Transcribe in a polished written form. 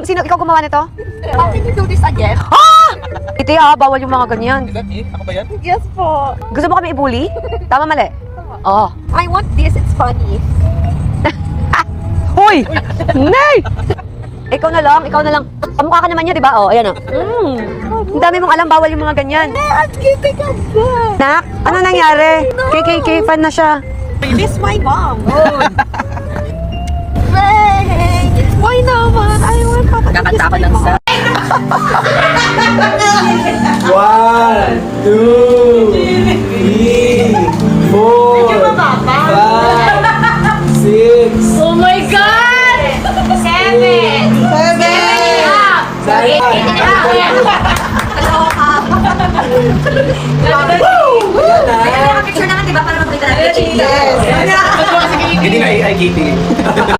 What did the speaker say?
Sino? Ikaw gumawa nito? How can you do this again? Iti bawal yung mga ganyan. Ako ba yan? Yes po. Gusto mo kami i-bully? Tama, mali? Oo. I want this. It's funny. Hoy! Nay! Ikaw na lang. Kamukha ka naman niya, di ba? Oh, ayan oh. Ang dami mong alam, bawal yung mga ganyan. Ang cute ka ba? Nak, ano nangyari? KKK fan na siya. This my mom. Hey! Why naman? I want Papa to kiss my mom. 1, 2, 3, 4, 5, 6, Oh my God! 7! Picture naman, di ba? Para mag-break na natin. Hindi na AI kitty.